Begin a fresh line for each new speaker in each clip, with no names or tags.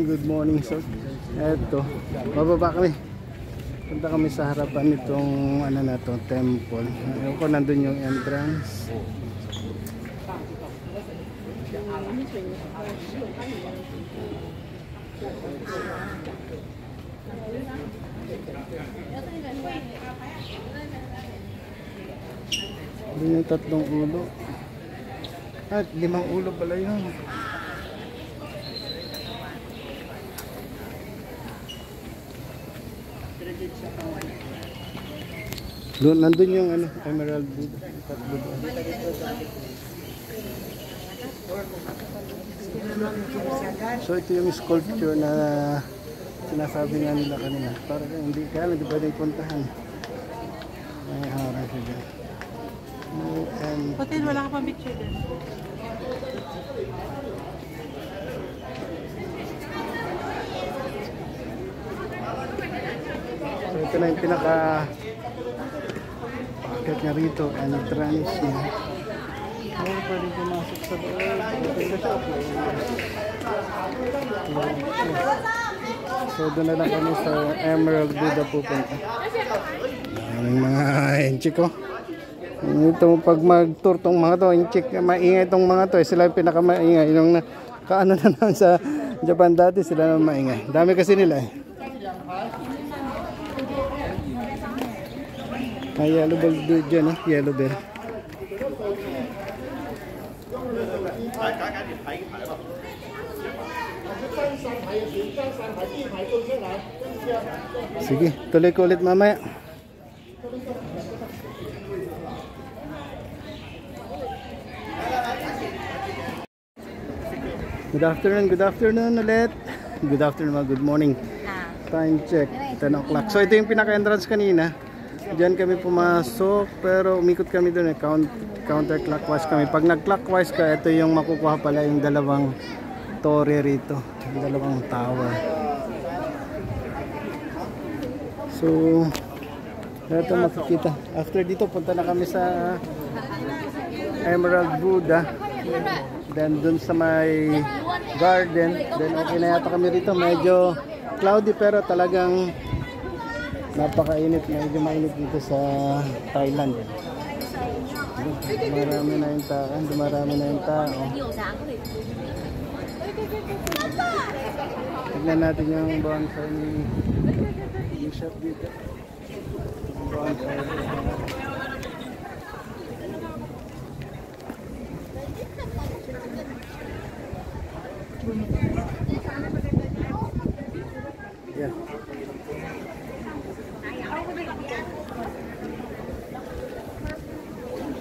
Good morning. So, eto, bababa kami. Punta kami sa harapan nitong ano na to, temple. Ayun ko, nandun yung entrance. Doon yung tatlong ulo. At 5 ulo pala yun. Doon, nandun yung ano, Emerald Buddha. So ito yung sculpture na sinasabi nga nila kanina. Para hindi kaya hindi pwedeng puntahan. May harang siya dyan.
Hotel, wala ka pang picture din.
So ito na yung pinaka packet niya rito, entrance niya. Oh, pwede pumasok sa loob. So doon na lang kami sa Emerald Buddha pupunta. Ang mga enchik ko. Ito pag mag-tour tong mga to, enchik, maingay tong mga to. Sila yung pinakamaingay. Yung kaano na lang sa Japan dati, sila na maingay. Dami kasi nila eh. May yellow bell dyan, no? Yellow bell. Sige, tuloy ko ulit mamaya. Good afternoon ulit. Good afternoon, good morning. Time check, 10 o'clock. So ito yung pinaka-entrance kanina. Diyan kami pumasok, pero umikot kami doon eh, counterclockwise kami. Pag nag-clockwise ka, ito yung makukuha pala yung dalawang torre rito, yung dalawang tower. So, ito makikita. After dito, punta na kami sa Emerald Buddha. Then dun sa may garden. Then okay na yata kami rito. Medyo cloudy pero talagang napakainit. Medyo mainit dito sa Thailand. Dumarami na yung tao. Tignan natin yung bonfire ni shop dito. Bonfire. Yeah.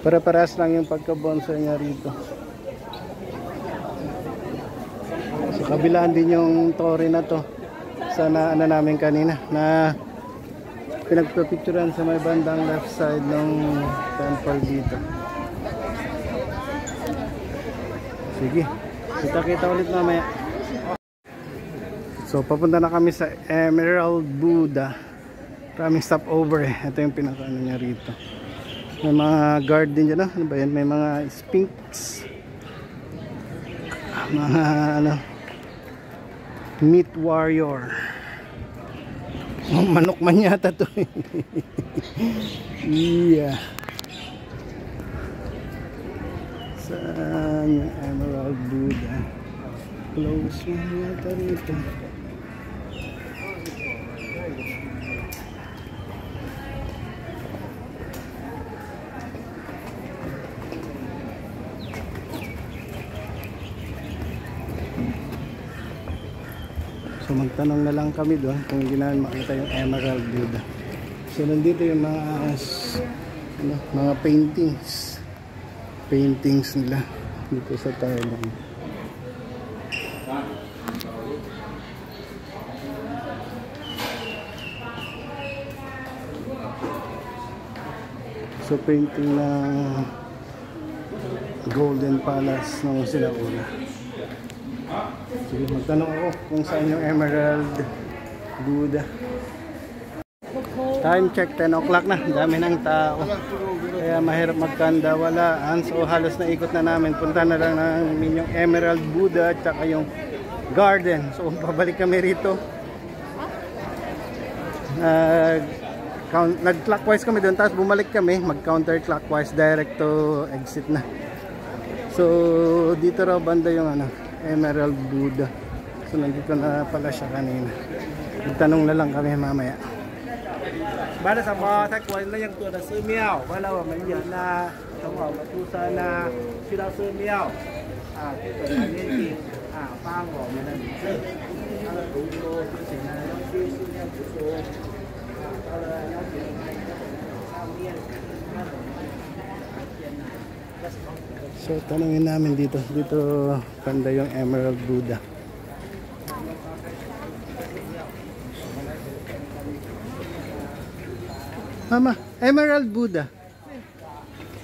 Para-paras lang yung pagka-bonsai niya rito. So kabilaan din yung torre na to. Sana ano namin kanina na pinagpapicturean sa may bandang left side ng temple dito. Sige, kita-kita ulit mamaya. So papunta na kami sa Emerald Buddha. Maraming stopover eh. Ito yung pinaka-ano niya rito. May mga guard din dyan, no? Ano ba yan? May mga sphinx. Mga ano, meat warrior. Oh, manok man yata to. Yeah. Saan yung Emerald Buddha? Close mo yata rito. So magtanong na lang kami doon kung hindi namin makita yung Emerald Buddha. So nandito yung mga paintings nila dito sa Thailand. So painting ng Golden Palace nung sinauna. Sige, magtanong ako kung saan yung Emerald Buddha. Time check, 10 o'clock na. Dami ng tao. Kaya mahirap magkanda, walaan. So halos na ikot na namin. Punta na lang namin yung Emerald Buddha at saka yung garden. So pabalik kami rito. Nag-clockwise kami doon, tapos bumalik kami, mag-counterclockwise, direct to exit na. So dito raw banda yung Emerald Buddha. So nandito na pala siya kanina. Magtanong na lang kami mamaya.
买了什么？他国那样做的寺庙，完了我们人呢，从我们出生呢，去到寺庙，去给他念经，帮我们的名字，他的读书之前呢，要去寺庙读书，到了要去上面，So
tanungin namin dito banda yung Emerald Buddha. Mama, Emerald Buddha.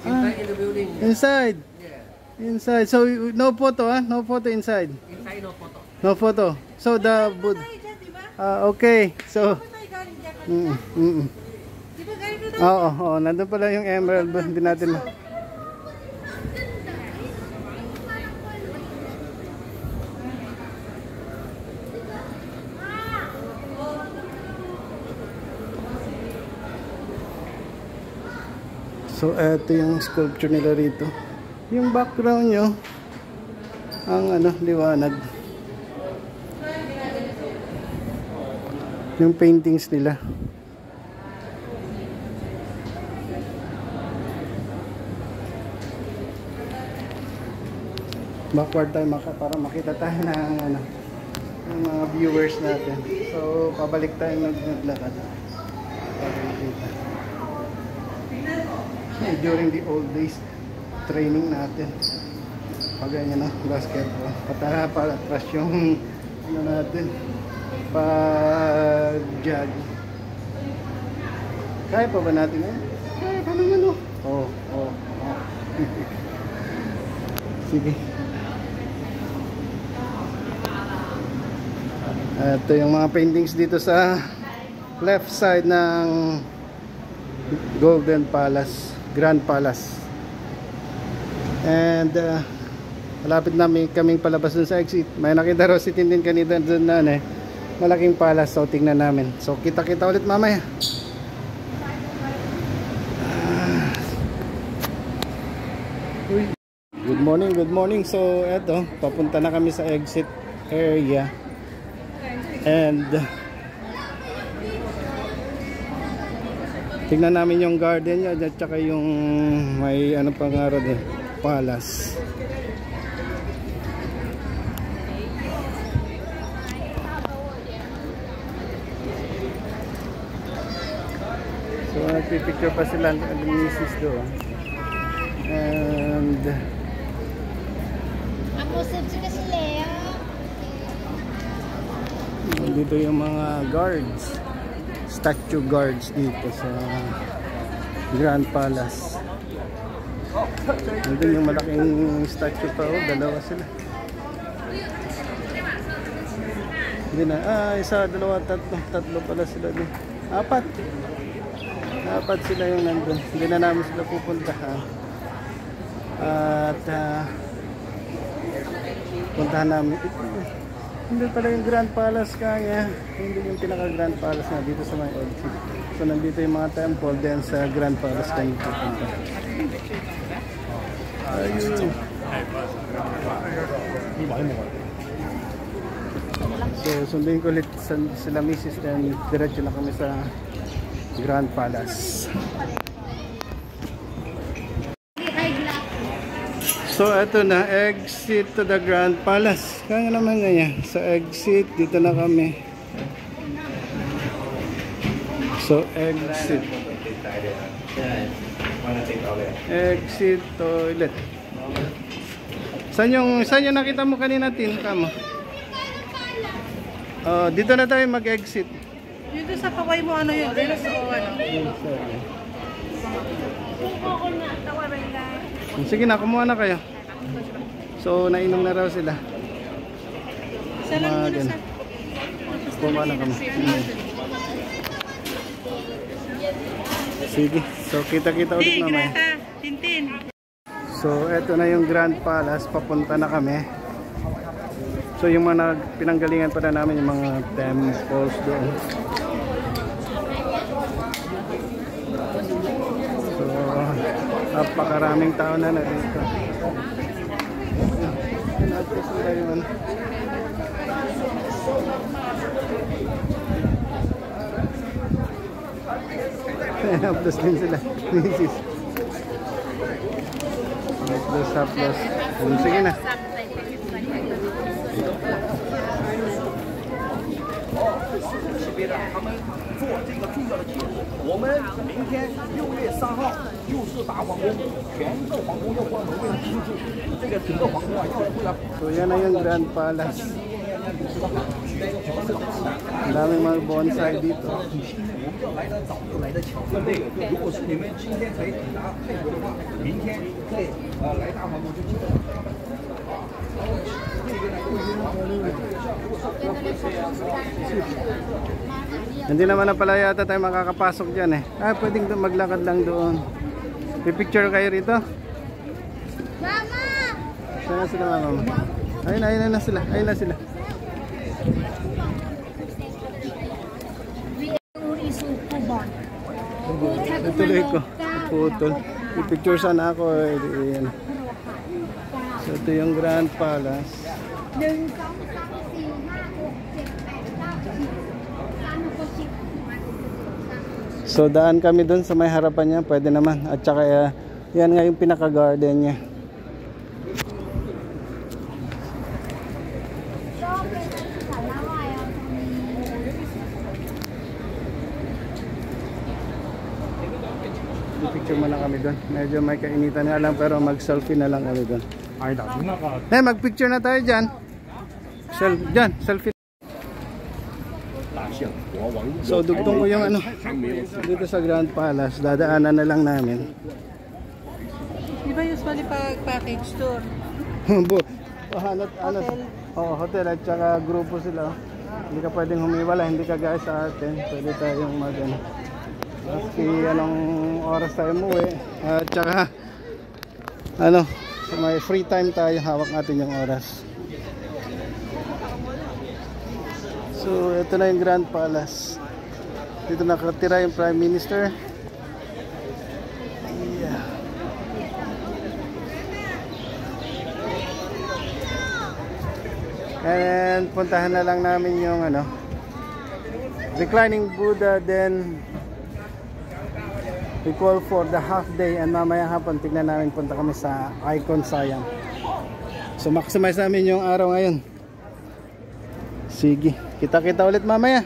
Inside in the building.
Inside.
Yeah.
Inside. So no photo, no photo inside.
Inside no photo.
No photo. So the Buddha. Okay. So. Oo, nandun pala yung Emerald Buddha. Hindi natin. So, eto yung sculpture nila rito. Yung background nyo, ang liwanag. Yung paintings nila. Backward tayo para makita tayo ng ng mga viewers natin. So, pabalik tayo naglakad. During the old days training natin pag ganyan basketball para atras yung natin pag jog. Kaya pa ba natin kaya pa naman sige. Ito yung mga paintings dito sa left side ng Golden Palace, Grand Palace. And malapit namin kaming palabas dun sa exit. May nakita raw si Tintin kanina dun na malaking palace. So tingnan namin. So kita-kita ulit mamaya. Good morning, good morning. So eto, papunta na kami sa exit area. And tingnan namin yung garden niya at saka yung may pangarad palace. So nagpipicture pa sila ng misis doon. And dito yung mga guards, statue guards dito sa Grand Palace. Nandun yung malaking statue pa, dalawa sila. Hindi na, isa, dalawa, tatlo pala sila din. Apat sila yung nandun. Hindi na namin sila pupunta at puntahan namin. Hindi pala yung Grand Palace kaya. Hindi yung pinaka Grand Palace na dito sa may exit. So nandito yung mga temple, then sa Grand Palace kami pupunta. Ayun. So sundin ko ulit sila misis, then diretso na kami sa Grand Palace. So ito na, exit to the Grand Palace. Kaya naman ganyan. So exit, dito na kami. So exit. Exit toilet. Saan yung nakita mo kanina, Tin? Kamo? Dito na tayo mag-exit.
Dito sa paway mo yun? Dito sa
Sige na, kumuha na kayo. So, nainom na raw sila. Kumuha na kami. Sige, so kita-kita ulit mamaya. So, eto na yung Grand Palace. Papunta na kami. So, yung mga pinanggalingan pa na namin, yung mga temples doon. So, napakaraming tao na narito. Natin sila yun. Haplos din sila. Misis. Haplos. Sige na.
他们做这个重要的节日。我们明天6月3号又是大皇宫，全个皇宫要关门，为了庆祝这个整个皇宫啊，要为了。
So yan na yung Grand Palace. Ang daming mga bonsai dito.
我们要来的早就来的巧，对不对？如果是你们今天才抵达泰国的话，明天再来大皇宫就记得。
Hindi naman na pala yata tayo makakapasok dyan eh. Pwedeng maglakad lang doon. Pipicture kayo rito? Mama! Saan na sila mama? Ayun na sila. Ayun na sila. Tuloy ko. Putol. Pipicture sana ako. So ito yung Grand Palace.
1, 2, 3, 4, 5, 6, 7, 8, 9, 10.
So daan kami dun sa may harapan niya, pwede naman. At saka yan nga yung pinaka-garden niya. Picture mo na kami dun. Medyo may kainitan nga lang pero mag-selfie na lang kami dun. Mag-picture na tayo dyan. Dyan, selfie. So dugtong ko yung ano dito sa Grand Palace, dadaanan na lang namin.
Di ba usually pag package tour?
Hotel at saka grupo sila. Hindi ka pwedeng humiwala, hindi ka gaya sa atin. Pwede tayong kasi anong oras tayo umuwi. At saka may free time tayo, hawak natin yung oras. So, ito na yung Grand Palace. Dito nakatira yung Prime Minister. Yeah. And puntahan na lang namin yung reclining Buddha, then we call for the half day, and mamaya hapon tignan namin, punta kami sa Icon Siam. So maximize namin yung araw ngayon. Sige, kita-kita ulit mamaya.